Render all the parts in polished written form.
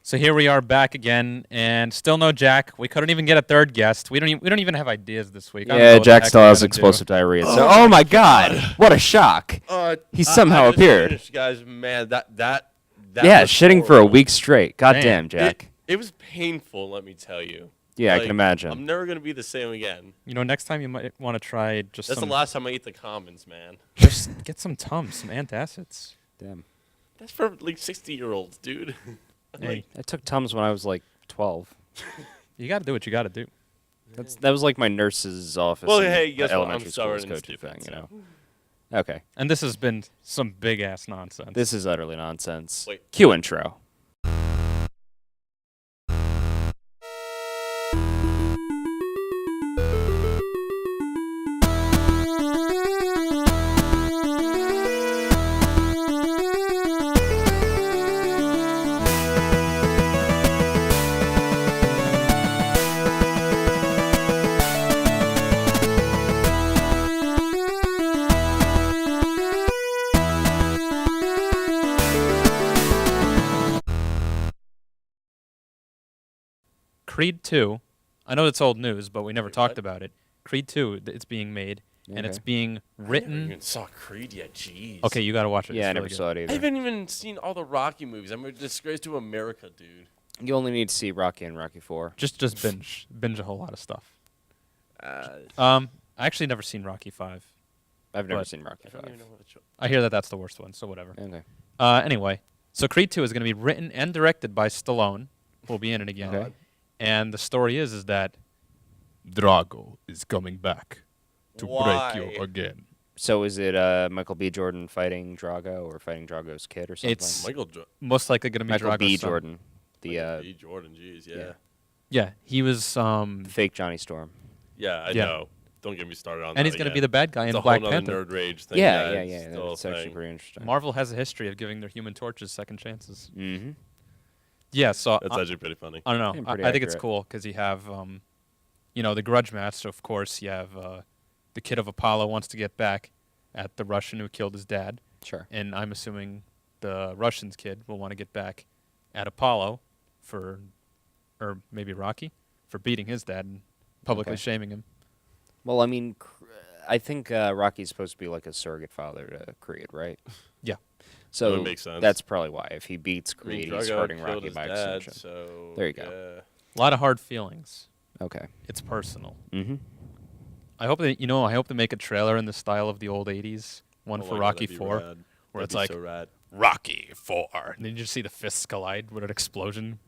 So here we are back again, and still no Jack. We couldn't even get a third guest. We don't even have ideas this week. I don't know Yeah, what the Jack heck still we're has gonna explosive do. diarrhea. Oh my god! What a shock! He somehow I just appeared. finished, guys, man, that Yeah, was shitting for a horrible. week straight. God Man. damn, Jack. It was painful, let me tell you. Yeah, I Like, can imagine. I'm never gonna be the same again. You know, next time you might want to try just That's some. the last time I ate the commons, man. Just get some Tums, some antacids. Damn. That's for like 60-year-olds, dude. Hey, I took Tums when I was like 12. you got to do what you got to do. That was like my nurse's office. Well, in hey, the guess what? I'm elementary school stubborn and go-to stupid, thing, you so. know. Okay, And this has been some big ass nonsense. this is utterly nonsense. Wait. Cue intro. Creed 2. I know it's old news, but we never Wait, talked what? about it. Creed 2, it's being made, and it's Okay. being I never written. even saw Creed yet. Jeez. Okay, you got to watch it. Yeah, It's I never really good. saw it I either. haven't even seen all the Rocky movies. I'm a disgrace to America, dude. You only need to see Rocky and Rocky 4. Just binge a whole lot of stuff. I I actually never seen Rocky 5. I've never But- seen Rocky don't 5. even know what it's. I hear that that's the worst one, so whatever. Okay. Anyway, so Creed 2 is going to be written and directed by Stallone. We'll be in it again. Okay. And the story is that Drago is coming back to Why? break you again. So is it Michael B. Jordan fighting Drago or fighting Drago's kid or something? It's Michael most likely going to be Michael B. Drago's son. Jordan, the B. Jordan, jeez, yeah. yeah. Yeah, he was fake Johnny Storm. Yeah, I Yeah. know. Don't get me started on that. and he's going to be the bad guy It's in a Black whole nother Panther. nerd rage thing. Yeah. it's still a That's actually thing. pretty interesting. Marvel has a history of giving their Human Torches second chances. Mm-hmm. Yeah, so That's actually pretty funny. I don't know. Yeah, I pretty think it's accurate. cool because you have, the Grudge match. So of course you have the kid of Apollo wants to get back at the Russian who killed his dad, Sure. and I'm assuming the Russian's kid will want to get back at Apollo or maybe Rocky, for beating his dad and publicly Okay. shaming him. Well, I mean, I think Rocky's supposed to be like a surrogate father to Creed, right? Yeah. So would make sense. that's probably why. If he beats I mean, Creed, he's Drago hurting killed Rocky his by dad, extension. so There you go. yeah. A lot of hard feelings. Okay. It's personal. Mm-hmm. I hope they make a trailer in the style of the old '80s one Oh for my God, Rocky that'd be 4, rad. where That'd it's be like so rad. Rocky 4, and then you just see the fists collide with an explosion.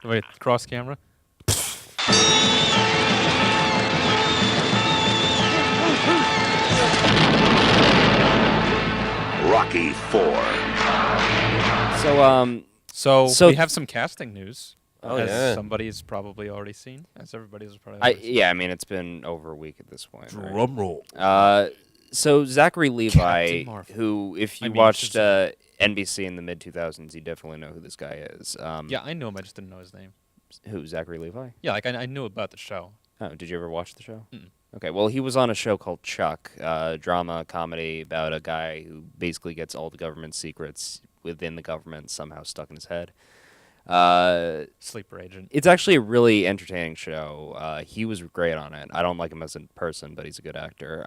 Wait, cross camera. Rocky 4. So We have some casting news. Oh, as yeah. somebody's probably already seen. As everybody's probably I already seen. yeah, I mean it's been over a week at this point. Right? Drum roll. So Zachary Levi, Captain Marvel. who if you I mean, watched Shazam. NBC in the mid 2000s, you definitely know who this guy is. Yeah, I knew him. I just didn't know his name. Who, Zachary Levi? Yeah, like I knew about the show. Oh, did you ever watch the show? Mm-mm. Okay, well, he was on a show called Chuck, drama comedy about a guy who basically gets all the government secrets within the government somehow stuck in his head. Sleeper agent. It's actually a really entertaining show. He was great on it. I don't like him as a person, but he's a good actor.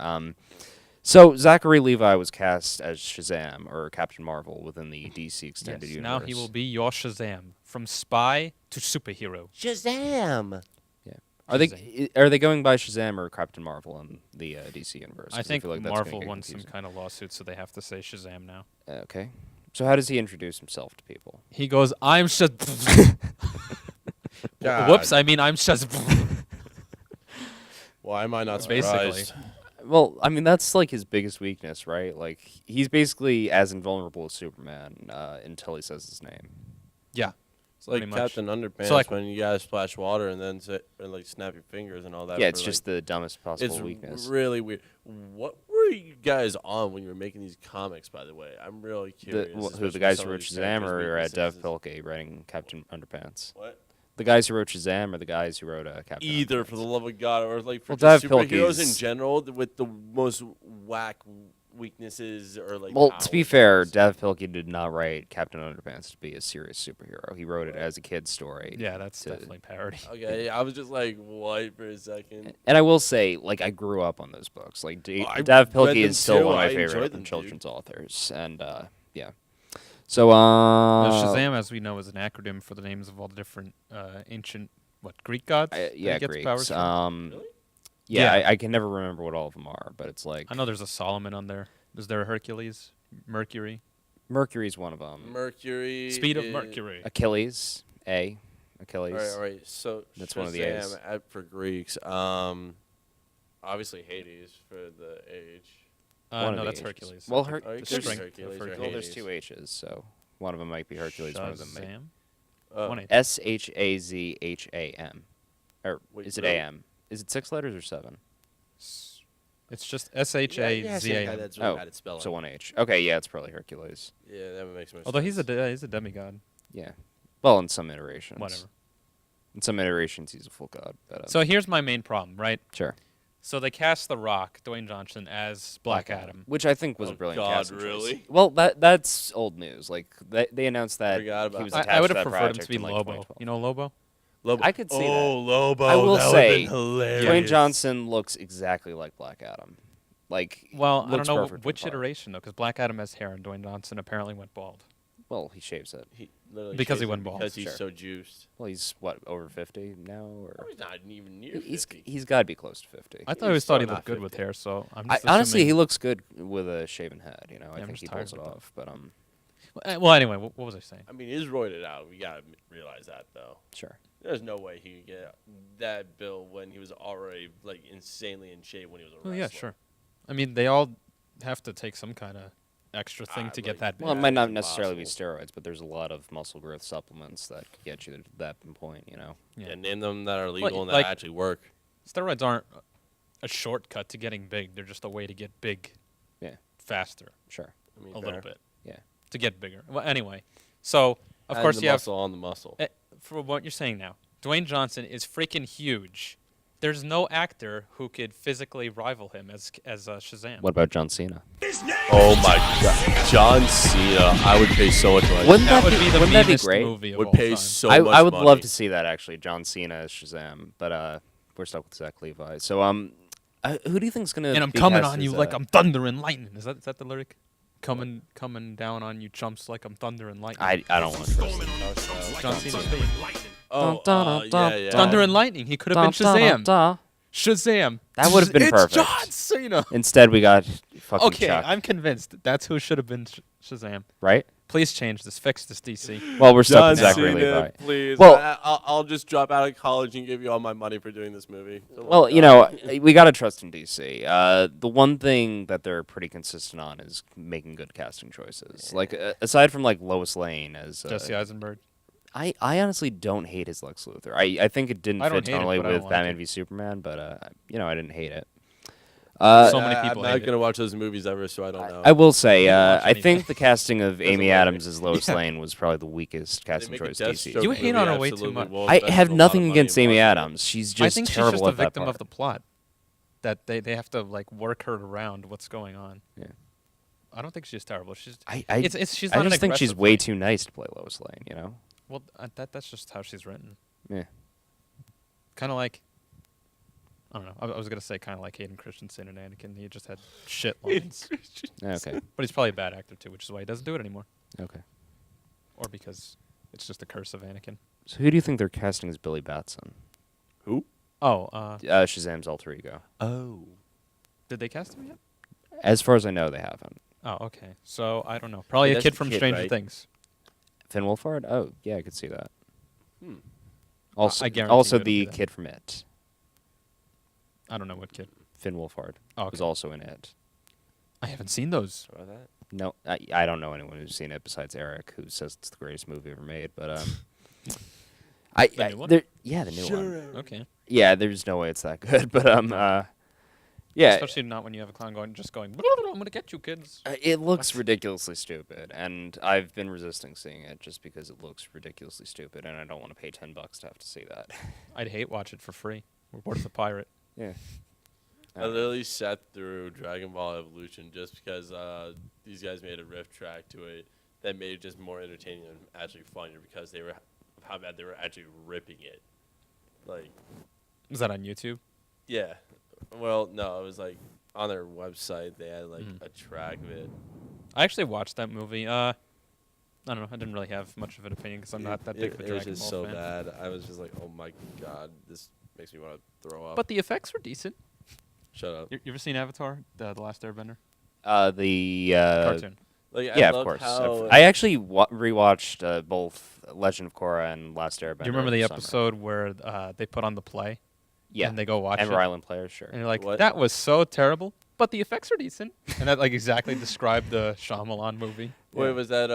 So Zachary Levi was cast as Shazam, or Captain Marvel, within the DC extended Yes, universe. now he will be your Shazam, from spy to superhero. Shazam. Are they going by Shazam or Captain Marvel in the DC universe? I 'Cause think feel like that's gonna Marvel get won some confusing. kind of lawsuit, so they have to say Shazam now. Okay. So how does he introduce himself to people? He goes, "I'm Shaz." God. Whoops! I mean, I'm Shaz. Why am I not Basically. surprised? Well, I mean that's like his biggest weakness, right? Like he's basically as invulnerable as Superman until he says his name. Yeah, It's like pretty much. Captain Underpants So, like- when you guys splash water and then like snap your fingers and all that. Yeah, for, it's just like, the dumbest possible it's weakness. really weird. What were you guys on when you were making these comics? By the way, I'm really curious. Who, especially the guys some who of wrote these Shazam characters' or Dev weaknesses. Pilkey writing Captain Underpants? What? The guys who wrote Shazam or the guys who wrote Captain Either, Underpants? for the love of God, or like for Well, just Dav superheroes in Pilkey's- general with the most whack weaknesses or like. Well, to be fair, powers. Dav Pilkey did not write Captain Underpants to be a serious superhero. He wrote it as a kid's story. Yeah, that's to- definitely parody. Okay, I was just like, what for a second? And I will say, like, I grew up on those books. Like, I Dav read Pilkey them is still too. one of my I enjoyed favorite them, dude. children's authors. And, yeah. So, Shazam, as we know, is an acronym for the names of all the different ancient, Greek gods? that he yeah, gets Greeks. powers from? Really? Yeah, Yeah. I can never remember what all of them are, but it's like I know there's a Solomon on there. Is there a Hercules? Mercury? Mercury's one of them. Mercury. Speed of is- Mercury. Achilles, Achilles. All right. So That's one of the A's. Shazam for Greeks. Obviously Hades for the age. One of No, the that's H's. Hercules. Well, Oh, it there's, could be strength Hercules of or well, there's Hades. two H's, so one of them might be Hercules, one of them might Shazam? Oh, One H. Shazham. Or Wait, is it really? AM? Is it 6 letters or 7? It's just S-H-A-Z-A-M. That's really Oh, bad at spelling. So 1H. Okay, yeah, it's probably Hercules. Yeah, that makes more Although sense. he's a demigod. Yeah. Well, in some iterations. Whatever. In some iterations, he's a full god. But, So here's my main problem, right? sure. So they cast The Rock, Dwayne Johnson, as Black Adam. Which I think was Oh, a brilliant God, casting choice. really? Well, that's old news. Like, they announced that Forgot about he was that. attached I would to have that preferred him project to be in, like, Lobo. 2012. You know Lobo? Lobo. I could see that. Lobo. I will that say, would've been hilarious. Dwayne Johnson looks exactly like Black Adam. Like, Well, I don't looks know perfect for which the part. iteration, though, because Black Adam has hair and Dwayne Johnson apparently went bald. Well, he shaves it. He literally Because he shaves went it bald. Because he's Sure. so juiced. Well, he's what, over 50 now, Oh, or he's not even near he's 50. he's got to be close to 50. I thought He's I always thought he still looked not good with 50. hair, so I'm I, just honestly, he assuming- looks good with a shaven head. You know, I I'm think just he tired pulls it of that. off. But Well, anyway, what was I saying? I mean, he's roided out. We gotta realize that, though. sure. There's no way he could get that bill when he was already like insanely in shape when he was a wrestler. Oh, yeah, sure. I mean, they all have to take some kind of extra thing to get like- that big. Well, it Yeah, might not it's necessarily be impossible. steroids, but there's a lot of muscle growth supplements that could get you to that point. You know. Yeah, name them that are legal and that like- actually work. Steroids aren't a shortcut to getting big. They're just a way to get big Yeah. faster Sure. I mean, a little fair. bit. Yeah. To get bigger. Well, anyway. So, of And course, the you have... muscle on the muscle. For what you're saying now, Dwayne Johnson is freaking huge. There's no actor who could physically rival him as Shazam. What about John Cena? Oh my God, John Cena! I would pay so much money. Wouldn't That that would be- be the wouldn't that be meanest great? movie of Would all pay time. so I much would money. love to see that actually, John Cena as Shazam, but we're stuck with Zach Levi. So who do you think's gonna? And I'm be coming cast on you as, like I'm thunder and lightning. Is that the lyric? Coming down on you chumps like I'm thunder and lightning. I don't want to trust it. John Cena's theme. Oh, Dun, dun, dun, yeah, yeah. dun. Thunder and lightning. He could have been Shazam. Shazam. That would've been it's perfect. John Cena. Instead, we got fucking Okay, Chuck, I'm convinced that's who should have been Shazam. right? Please change this. Fix this, DC. Well, we're stuck John with Zachary Cena, Levi. please. Well- I'll just drop out of college and give you all my money for doing this movie. Well, you know, we gotta trust in DC. The one thing that they're pretty consistent on is making good casting choices. Like aside from like Lois Lane as Jesse Eisenberg. I honestly don't hate his Lex Luthor. I think it didn't I don't fit hate it, tonally but I don't with like Batman it. v Superman, but you know, I didn't hate it. So many people I'm hate not it. gonna watch those movies ever, so I don't know. I will say, didn't watch I think anything. the casting of Doesn't Amy matter. Adams as Lois Lane was probably the weakest They casting make a choice Deathstroke DC. You hate movie, on her way too absolutely much. won't I spend have a lot nothing of money against and Amy watch it. Adams. She's just I think she's terrible just a at that victim part. of the plot. That they have to like work her around what's going on. Yeah. I don't think she's terrible. She's I she's I not an just think she's aggressive way lady. too nice to play Lois Lane. You know? Well, that's just how she's written. Yeah. Kind of like I don't know. I was gonna say kind of like Hayden Christensen and Anakin. He just had shit lines, Okay. but he's probably a bad actor too, which is why he doesn't do it anymore, Okay. or because it's just the curse of Anakin. So who do you think they're casting as Billy Batson? Who? Oh, Shazam's alter ego. Oh. did they cast him yet? As far as I know, they haven't. Oh, okay. So I don't know. Probably Yeah, a that's kid the from kid, Stranger right? Things. Finn Wolfhard? Oh, yeah, I could see that. Hmm. Also, I guarantee also it'll be the that. kid from It, I don't know what kid. Finn Wolfhard, Oh, was okay. also in It. I haven't seen those. Saw that? No, I don't know anyone who's seen it besides Eric, who says it's the greatest movie ever made. But The new one? yeah, the new one. Okay. Yeah, there's no way it's that good. But yeah, Especially not when you have a clown going, I'm gonna get you, kids. it looks ridiculously stupid, and I've been resisting seeing it just because it looks ridiculously stupid, and I don't want to pay $10 to have to see that. I'd hate watch it for free. What is a pirate? Yeah. I literally sat through Dragon Ball Evolution just because these guys made a riff track to it that made it just more entertaining and actually funnier because they were how bad they were actually ripping it. Like, Was that on YouTube? yeah. Well, no, it was like on their website they had like a track of it. I actually watched that movie. I don't know. I didn't really have much of an opinion because I'm not that big of a It was Dragon just Ball so fan. bad. I was just like, oh my god, this makes me want to throw up. But the effects were decent. Shut up. You ever seen Avatar, the Last Airbender The cartoon? Like, yeah, I of loved course. how I actually rewatched both Legend of Korra and Last Airbender. Do you remember the this summer. episode where they put on the play? Yeah, And they go watch Ember it, Island players, sure. and you're like, What? that was so terrible, but the effects are decent, and that like exactly described the Shyamalan movie. Wait, was that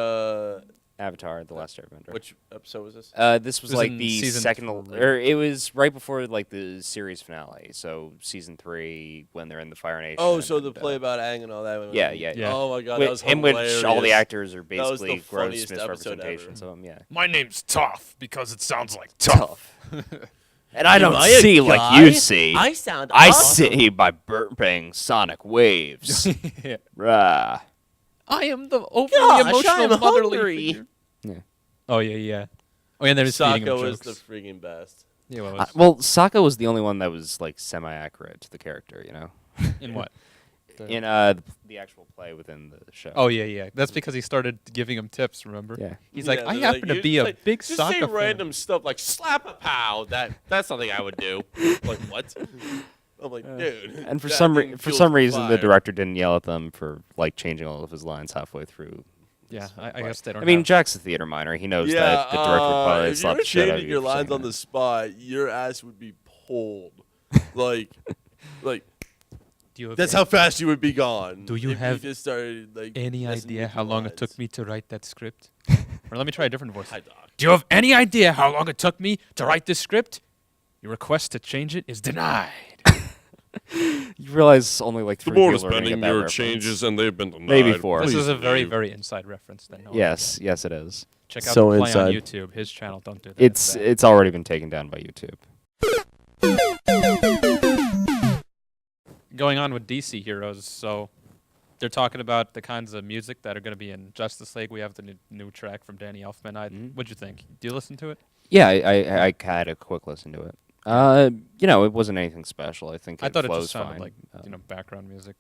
Avatar, The Last Airbender. which episode was this? This was It was like in the season second, 3. or it was right before like the series finale. So season 3 when they're in the Fire Nation. Oh, so the and, play about Aang and all that. Yeah. Oh my god, Whi- that was in hilarious. which all the actors are That was basically the gross funniest episode misrepresentations ever. of them. Yeah. My name's Toph because it sounds like tough. And I don't Am I a see like guy? you see. I sound. I awesome. see by burping sonic waves. Yeah. Rah. I am the overly Gosh, emotional I'm motherly hungry. figure. Yeah. Oh yeah. Oh yeah, and they're just feeding him Sokka was jokes. the freaking best. Yeah, what was Well, Sokka was the only one that was like semi-accurate to the character, you know. in what? The- In the actual play within the show. Oh yeah. That's because he started giving him tips. Remember? Yeah. He's like, Yeah, I they're happen to you be just a like- big just Sokka say fan. random stuff like slap a pow. That's something I would do. Like what? I'm like, dude. And for that some thing for fuels some reason, the fire. director didn't yell at them for like changing all of his lines halfway through. Yeah, his I play. guess they don't. I mean, have- Jack's a theater minor. He knows Yeah, that the director would probably if you slap were the shit out of changing you your for lines saying on the that. spot, your ass would be pulled. like, do you have that's how fast you would be gone. Do you if have you just started like any messing idea with how your long it lines. took me to write that script? Or let me try a different voice. Hi, Doc. Do you have any idea how long it took me to write this script? Your request to change it is denied. You realize only like three people are gonna get that reference. and they've been denied. Maybe four. This Please is a very, very inside reference that no one Yes, will yes, it is. get. Check out So the play inside. on YouTube. His channel, don't do that. It's already been taken down by YouTube. Going on with DC heroes, so they're talking about the kinds of music that are going to be in Justice League. We have the new track from Danny Elfman. What'd you think? Do you listen to it? Yeah, I had a quick listen to it. It wasn't anything special. I think I thought it flows just sounded fine. like background music.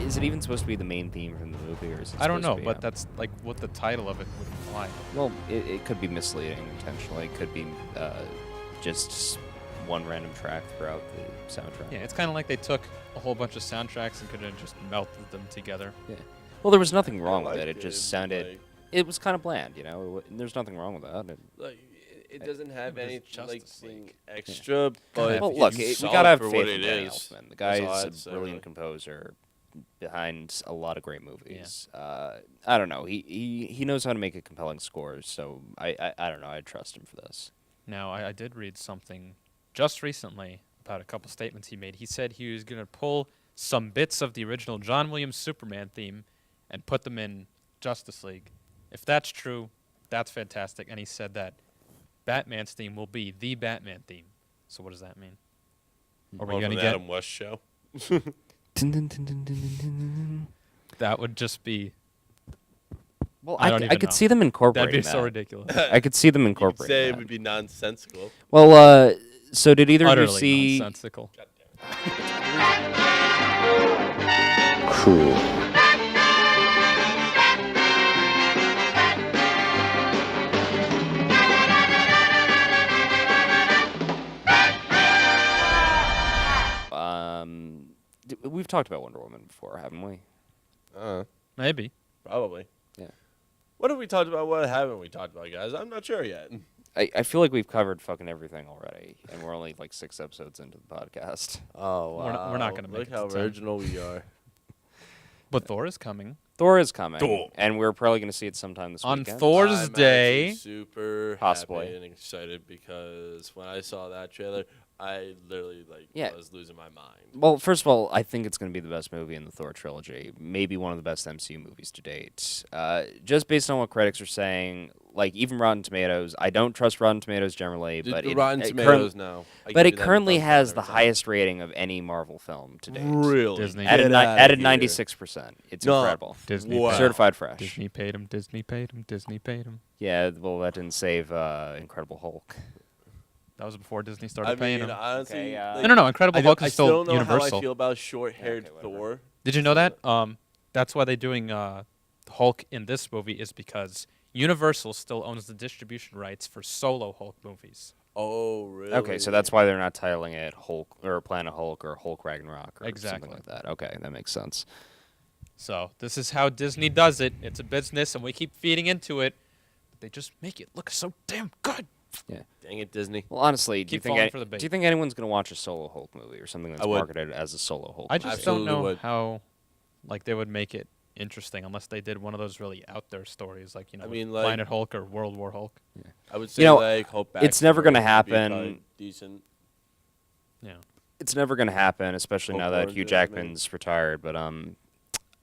Is it even supposed to be the main theme from the movie, or is it? I don't know, supposed to be, but that's like what the title of it would imply. well, it could be misleading intentionally. It could be just one random track throughout the soundtrack. Yeah, it's kind of like they took a whole bunch of soundtracks and could have just melted them together. Well, there was nothing wrong I with it. liked It just sounded. like- It was kind of bland, There's nothing wrong with that. Like it doesn't have It was anything like Justice League. extra, but Well, it's look, we solid gotta have for faith what in it Danny is. Elfman. The That's all guy's I'd a say, brilliant really. composer behind a lot of great movies. I don't know. He knows how to make a compelling score, so I don't know. I trust him for this. Now, I did read something just recently about a couple statements he made. He said he was going to pull some bits of the original John Williams Superman theme and put them in Justice League. If that's true, that's fantastic. And he said that Batman's theme will be the Batman theme. So what does that mean? Are we More going to from the get... Adam West show? That would just be... Well, I don't I even could know. see them incorporating That'd be so that. ridiculous. I could see them You could incorporating say it that. would be nonsensical. Well, so did either of you Utterly see nonsensical. Cruel? We've talked about Wonder Woman before, haven't we? Maybe. Probably. Yeah. What have we talked about? What haven't we talked about, guys? I'm not sure yet. I feel like we've covered fucking everything already, and we're only like 6 episodes into the podcast. Oh wow. We're not gonna make Look it how to 10. original we are. But Thor is coming. Thor is coming, Thor. and we're probably going to see it sometime this On weekend. Thor's I'm Day. actually super Possibly. happy and excited because when I saw that trailer, I literally Yeah. was losing my mind. Well, first of all, I think it's going to be the best movie in the Thor trilogy. Maybe one of the best MCU movies to date. Just based on what critics are saying, like even Rotten Tomatoes. I don't trust Rotten Tomatoes generally, but The it, Rotten it Tomatoes now. but it currently has the highest rating of any Marvel film to date. Really? Disney. At Get a outta at a here. 96%. It's No. incredible. Disney Wow. paid Certified fresh. Disney paid him. Disney paid him. Disney paid him. Yeah, well, that didn't save Incredible Hulk. That was before Disney started paying him. honestly, Okay, No. Incredible Hulk I is still still don't know how I Universal. feel about short-haired Okay, whatever. Thor. Did you know that? That's why they're doing Hulk in this movie is because Universal still owns the distribution rights for solo Hulk movies. Oh, really? Okay, so that's why they're not titling it Hulk or Planet Hulk or Hulk Ragnarok or Exactly. something like that. Okay, that makes sense. So this is how Disney does it. It's a business, and we keep feeding into it. But they just make it look so damn good. Yeah. Dang it, Disney. Well, honestly, Keep falling for the bait. do you think anyone's going to watch a solo Hulk movie or something that's I would. marketed as a solo Hulk? I movie? just Absolutely don't know would. how, like, they would make it interesting unless they did one of those really out there stories, like I with mean, like- Planet Hulk or World War Hulk. I would say know, Hulk it's never gonna Backstory would be happen. probably decent. Yeah. It's never going to happen, especially Hulk now that Orange Hugh is amazing. Jackman's retired. But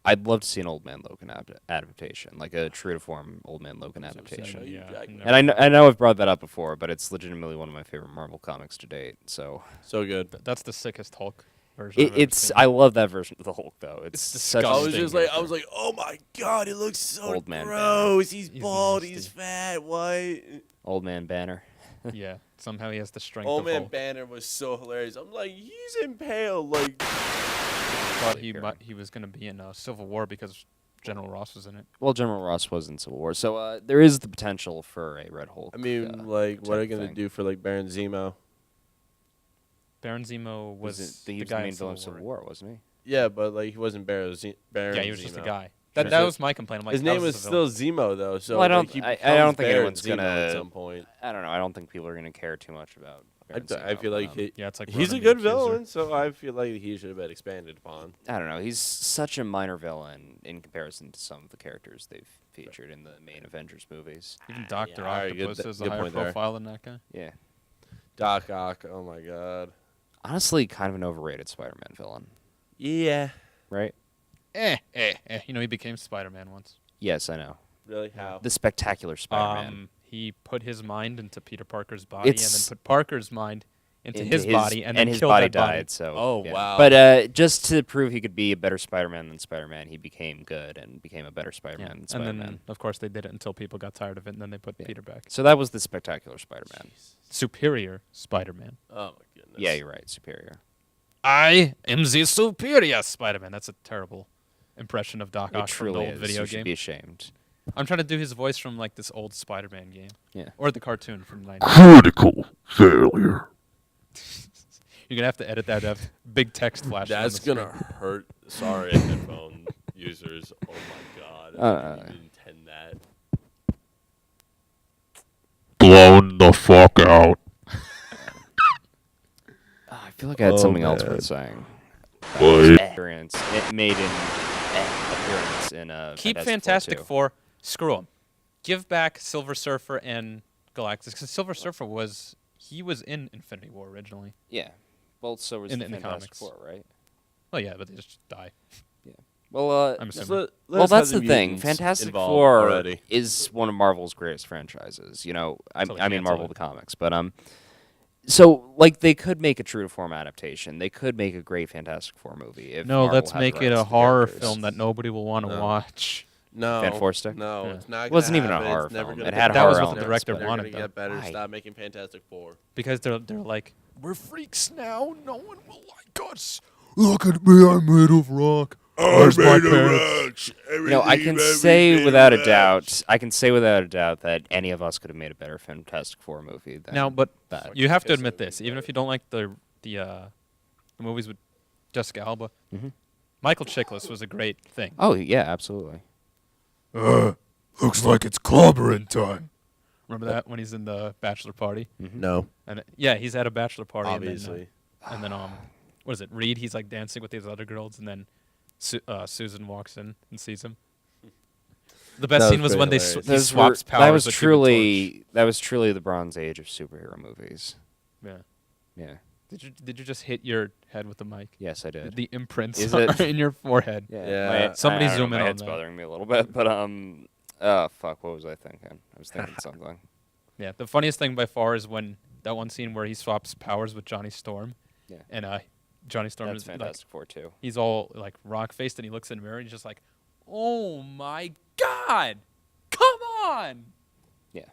I'd love to see an Old Man Logan adaptation, like a true to form Old Man Logan That's what I'm saying. adaptation. Hugh Yeah, Jackman. And I know I've brought that up before, but it's legitimately one of my favorite Marvel comics to date. So So good. That's the sickest Hulk version. I've ever it's seen. I love that version of the Hulk though. It's It's such a I was disgusting. just like, I was like, oh my god, it looks so Old man gross. He's He's bald. nasty. He's fat. What? Old Man Banner. Yeah. Somehow he has the strength Old of Man Hulk. Banner was so hilarious. I'm like, he's impaled. Like, Thought Like, he was gonna be in Civil War because General Ross was in it. Well, General Ross was in Civil War, so there is the potential for a Red Hulk. I mean, what are they gonna thing. do for Baron Zemo? Baron Zemo was he the was guy the main in villain Civil of Civil War. War, wasn't he? Yeah, but he wasn't Baron Yeah, he was just a Zemo. guy. Sure. That was my complaint. I'm like, His that name was is the still villain. Zemo though, so Well, I don't- he I becomes don't think Baron anyone's Zemo gonna- at some point. I don't know. I don't think people are going to care too much about. Baron I Zemo, feel like Yeah, it's like he's a Ronan good the Accuser. villain, so I feel like he should have been expanded upon. I don't know. He's such a minor villain in comparison to some of the characters they've featured in the main Avengers movies. Even Doctor Yeah, alright, good- Octopus is a good higher point there. profile than that guy. Yeah. Doc Ock, oh my god. Honestly, kind of an overrated Spider-Man villain, Yeah. right? You know, he became Spider-Man once. Yes, I know. Really? How? The spectacular Spider-Man. He put his mind into Peter Parker's body, and It's- then put Parker's mind into Into his body, and then his killed body that body. died. So. Oh, yeah. wow. But just to prove he could be a better Spider-Man than Spider-Man, he became good and became a better Spider-Man than And Spider-Man. then, of course, they did it until people got tired of it, and then they put Yeah. Peter back. So that was the spectacular Spider-Man. Superior Spider-Man. Oh my goodness. Yeah, you're right. Superior. I am the superior Spider-Man. That's a terrible impression of Doc It Ock from the truly old is. video You should game. be ashamed. I'm trying to do his voice from this old Spider-Man game. Yeah. Or the cartoon from the 90s. Critical failure. You're gonna have to edit that to have big text flashes. on That's the gonna screen. hurt. Sorry, headphone users. Oh my god. I didn't intend that. Blown the fuck out. I feel like I had Oh, something else man. worth saying. What? Appearance. It made an appearance in Keep Fantastic Fantastic Four. Four. Screw him. Give back Silver Surfer and Galactus, because Silver Surfer was in Infinity War originally. Yeah. Well, so was In the the Fantastic comics. Four, right? Oh yeah, but they just die. Well, I'm Just assuming. well, that's the thing. Fantastic involved Four already. is one of Marvel's greatest franchises. You know, Until they I mean cancel Marvel it. the comics, but so they could make a true to form adaptation. They could make a great Fantastic Four movie. If No, Marvel let's had the make it rights a to the horror characters. film that nobody will want to No. watch. No. Fan Four Stick? No, Yeah. it's not. It wasn't gonna even a happen. horror It's never film. gonna It get had better. horror It's elements, never- director they're gonna wanted, though. get better. Why? Stop making Fantastic Four. Because they're like, we're freaks now. No one will like us. Look at me, I'm made of rock. Where's my parents? I can say without a doubt, that any of us could have made a better Fantastic Four movie than Now, but that. you have to Guess admit that would this, be even better. if you don't like the movies with Jessica Alba, Mhm. Michael Chiklis was a great thing. Oh yeah, absolutely. Looks like it's clobbering time. Remember that when he's in the bachelor party? No, And yeah, he's at a bachelor party. obviously. And then what is it? Reed, he's like dancing with these other girls, and then Susan walks in and sees him. The best That scene was was when pretty he hilarious. swaps powers. That was with Human truly the Bronze Age of superhero movies. Torch. Yeah. Yeah. Did you just hit your head with the mic? Yes, I did. The imprints Is are it? in your forehead. Yeah. Somebody I don't zoom know, in my on head's that. bothering me a little bit, but oh fuck, what was I thinking? I was thinking something. Yeah, the funniest thing by far is when that one scene where he swaps powers with Johnny Storm. Yeah. And Johnny Storm That's is like, Fantastic Four too. he's all like rock faced and he looks in the mirror and he's just like, "Oh my god, come on!" Yeah.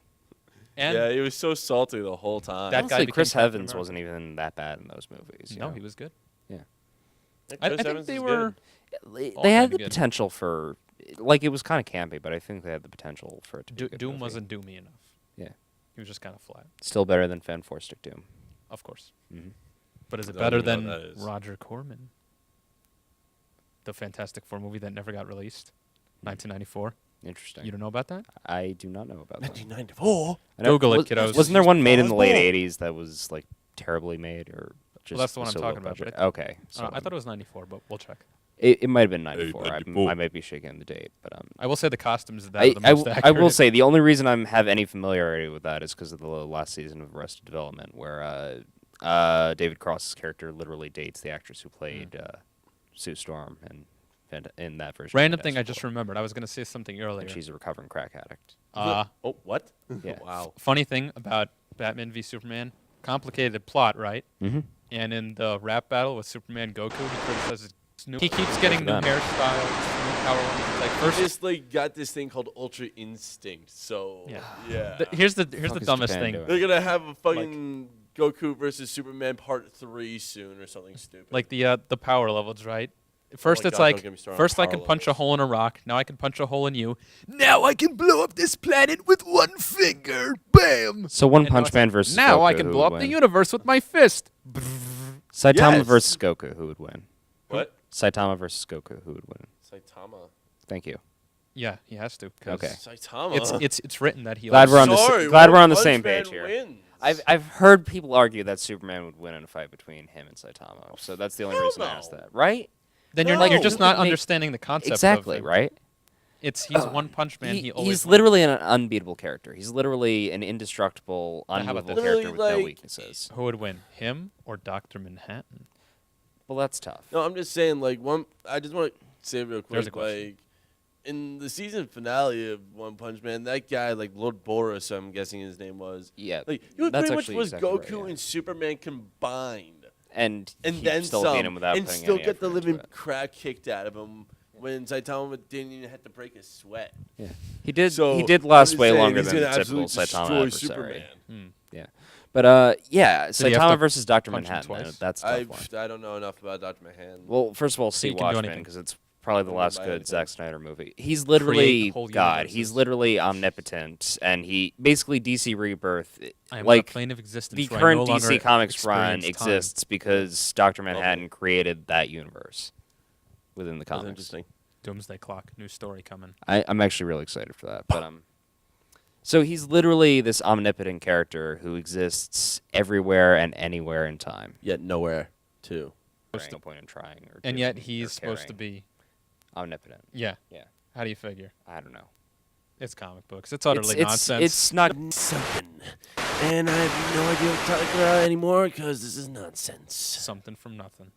And Yeah, he was so salty the whole time. That guy Honestly, became Chris Captain Evans America. wasn't even that bad in those movies. you no, know? he was good. Yeah. I Chris think Evans they is were. good. all They had kinda the good. potential for, like, it was kind of campy, but I think they had the potential for it to be a good Doom movie. wasn't doomy enough. Yeah. He was just kind of flat, Still better than Fan Four Stick Doom. of course. Mhm. But is it Don't better even know than what that is. Roger Corman? The Fantastic Four movie that never got released, 1994. Interesting. You don't know about that? I do not know about that. 1994. I know- Google it, was- kiddos. Wasn't there one made in the late Ball. '80s that was like terribly made, or just that's the one was I'm so low talking about, but budget? I Okay, so I thought it was 94, but we'll check. it might have been '94. I 94. might be shaking the date, but I will say the costumes that I, are the I, most w- I accurate. will say the only reason I have any familiarity with that is because of the last season of Arrested Development, where David Cross's character literally dates the actress who played Sue Storm in that version. of Random thing I Fantastic just Four. remembered. I was going to say something earlier. And she's a recovering crack addict. Uh, Oh, what? Yeah. Wow. funny thing about Batman v Superman, complicated plot, right? Mm-hmm. And in the rap battle with Superman Goku, he criticizes Snoop. He keeps getting new Good for them. hairstyles, new power levels. It's like He first. just like got this thing called Ultra Instinct. So Yeah. yeah. Here's the fuck is dumbest Japan thing. doing? They're gonna have a fucking Goku versus Superman Part 3 soon or something stupid. Like the power levels, right? First my it's God, don't like get me started on first I power can punch a levels. hole in a rock. Now I can punch a hole in you. Now I can blow up this planet with one finger. Bam! So One And now Punch it's Man like, versus now Goku, I can who blow up would the win? universe with my fist. Saitama Yes. versus Goku, who would win? what? Saitama versus Goku, who would win? Saitama. Thank you. Yeah, he has to. 'cause Okay. Saitama. It's written that he. Glad likes- we're on the sa- Sorry, glad One we're on the Punch same Man page here. wins. I've heard people argue that Superman would win in a fight between him and Saitama, so that's the only Hell reason I no. asked that. Right? Then you're No. you're just not Make- understanding the concept. Exactly. Of him. Right? He's One Punch Man. He always he's wins. literally an unbeatable character. He's literally an indestructible, Now, how about unmovable this? character Literally, with no like- weaknesses. Who would win, him or Dr. Manhattan? Well, that's tough. No, I'm just saying, like, I just want to say real There's a quick, question. like, in the season finale of One Punch Man, that guy, like, Lord Boros, I'm guessing his name was, Yeah, like, he was that's pretty much actually was exactly Goku right, yeah. and Superman combined. and And he then still some. beat him without and putting still any get the effort into living it. crap kicked out of him when Saitama didn't even have to break a sweat. Yeah, he did. So, he did I'm last just way saying, longer he's than the gonna typical absolutely Saitama destroy adversary. Superman. But yeah, Did he have Saitama to versus Dr. punch him Manhattan. twice? That's a tough one. I don't know enough about Dr. Manhattan. Well, first of all, see he can do Watchmen anything. because it's probably the He can last buy good anything. Zack Snyder movie. He's Create literally whole God. He's universes. literally omnipotent, and he basically DC Rebirth. I am on a like plane of existence. the where I current no longer DC Comics run experience time. exists because Dr. Manhattan created that universe within the That's comics. interesting. Doomsday Clock, new story coming. I'm actually really excited for that. But so he's literally this omnipotent character who exists everywhere and anywhere in time. Yet nowhere, too. There's no point in trying. Or And doing yet or he's supposed to caring. be. Omnipotent. Yeah. Yeah. How do you figure? I don't know. It's comic books. It's utterly it's, nonsense. It's not. Something. And I have no idea what to talk about anymore because this is nonsense. something from nothing.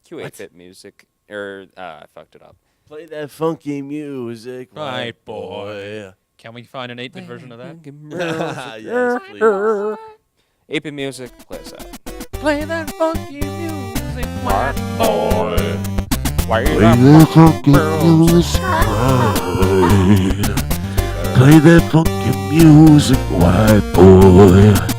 Cue 8-bit music. I fucked it up. Play that funky music, Right, white boy. Can we find an 8-bit version of that? Yes, please. 8-bit music. Play us out. Play that funky music, white boy. Why Play that funky music, right. Play that funky music, white boy.